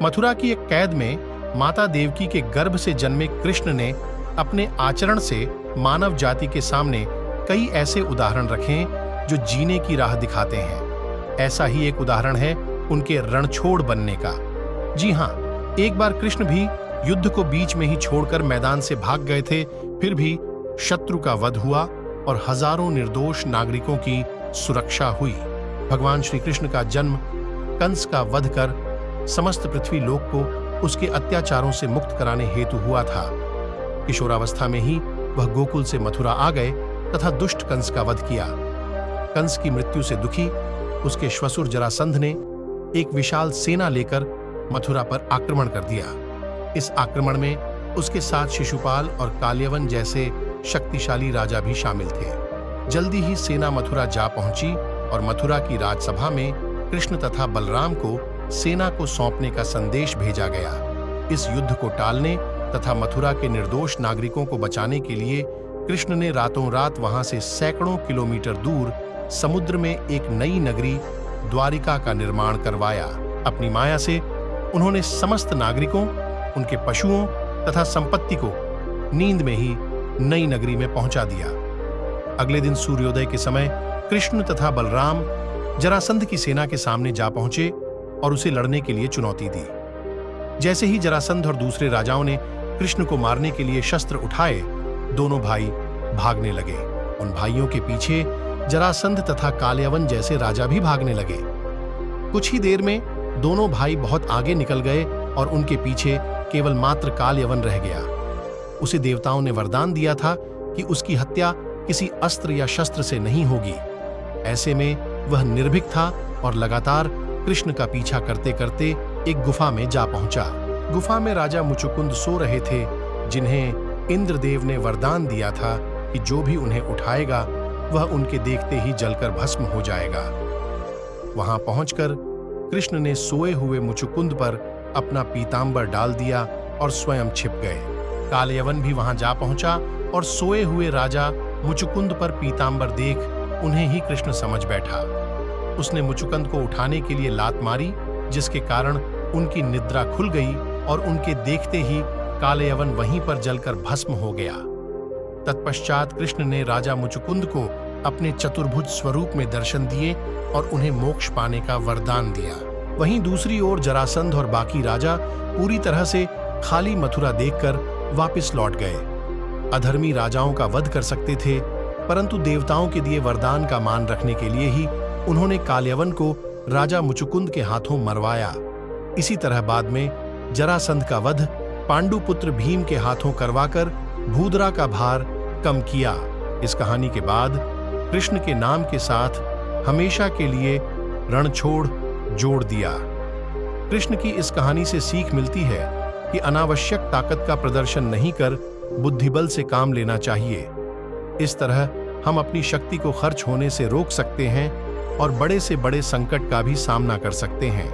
मथुरा की एक कैद में माता देवकी के गर्भ से जन्मे कृष्ण ने अपने आचरण से मानव जाति के सामने कई ऐसे उदाहरण रखे जो जीने की राह दिखाते हैं। ऐसा ही एक उदाहरण है उनके रणछोड़ बनने का। जी हां, एक बार कृष्ण भी युद्ध को बीच में ही छोड़कर मैदान से भाग गए थे, फिर भी शत्रु का वध हुआ और हजारों निर्दोष नागरिकों की सुरक्षा हुई। भगवान श्री कृष्ण का जन्म कंस का वध कर समस्त पृथ्वी लोक को उसके अत्याचारों से मुक्त कराने हेतु हुआ था। किशोरावस्था में ही वह गोकुल से मथुरा आ गए तथा दुष्ट कंस का वध किया। कंस की मृत्यु से दुखी उसके श्वशुर जरासंध ने एक विशाल सेना लेकर मथुरा पर आक्रमण कर दिया। इस आक्रमण में उसके साथ शिशुपाल और काल्यवन जैसे शक्तिशाली राजा भी शामिल थे। जल्दी ही सेना मथुरा जा पहुंची और मथुरा की राजसभा में कृष्ण तथा बलराम को सेना को सौंपने का संदेश भेजा गया। इस युद्ध को टालने तथा मथुरा के निर्दोष नागरिकों को बचाने के लिए कृष्ण ने रातों रात वहां से सैकड़ों किलोमीटर दूर समुद्र में एक नई नगरी द्वारिका का निर्माण करवाया। अपनी माया से उन्होंने समस्त नागरिकों, उनके पशुओं तथा संपत्ति को नींद में ही नई नगरी में पहुंचा दिया। अगले दिन सूर्योदय के समय कृष्ण तथा बलराम जरासंध की सेना के सामने जा पहुंचे और उसे लड़ने के लिए चुनौती दी। जैसे ही जरासंध और दूसरे राजाओं ने कृष्ण को मारने के लिए शस्त्र उठाए, दोनों भाई भागने लगे। उन भाइयों के पीछे जरासंध तथा काल्यवन जैसे राजा भी भागने लगे। कुछ ही देर में दोनों भाई बहुत आगे निकल गए और उनके पीछे केवल मात्र काल्यवन रह गया। उसे देवताओं ने वरदान दिया था कि उसकी हत्या किसी अस्त्र या शस्त्र से नहीं होगी। ऐसे में वह निर्भीक था और लगातार कृष्ण का पीछा करते करते एक गुफा में जा पहुंचा। गुफा में राजा मुचुकुंद सो रहे थे, जिन्हें इंद्रदेव ने वरदान दिया था कि जो भी उन्हें उठाएगा वह उनके देखते ही जलकर भस्म हो जाएगा। वहां पहुंचकर कृष्ण ने सोए हुए मुचुकुंद पर अपना पीतांबर डाल दिया और स्वयं छिप गए। काल्यवन भी वहां जा पहुंचा और सोए हुए राजा मुचुकुंद पर पीतांबर देख उन्हें ही कृष्ण समझ बैठा। उसने मुचुकुंद को उठाने के लिए लात मारी, जिसके कारण उनकी निद्रा खुल गई और उनके देखते ही काल्यवन वहीं पर जलकर भस्म हो गया। तत्पश्चात कृष्ण ने राजा मुचुकुंद को अपने चतुर्भुज स्वरूप में दर्शन दिए और उन्हें मोक्ष पाने का वरदान दिया। वहीं दूसरी ओर जरासंध और बाकी राजा पूरी तरह से खाली मथुरा देखकर वापस लौट गए। अधर्मी राजाओं का वध कर सकते थे, परंतु देवताओं के दिए वरदान का मान रखने के लिए ही उन्होंने काल्यवन को राजा मुचुकुंद के हाथों मरवाया। इसी तरह बाद में जरासंध का वध पांडुपुत्र भीम के हाथों करवाकर भूदरा का भार कम किया। इस कहानी के बाद कृष्ण के नाम के साथ हमेशा के लिए रणछोड़ जोड़ दिया। कृष्ण की इस कहानी से सीख मिलती है कि अनावश्यक ताकत का प्रदर्शन नहीं कर बुद्धिबल से काम लेना चाहिए। इस तरह हम अपनी शक्ति को खर्च होने से रोक सकते हैं और बड़े से बड़े संकट का भी सामना कर सकते हैं।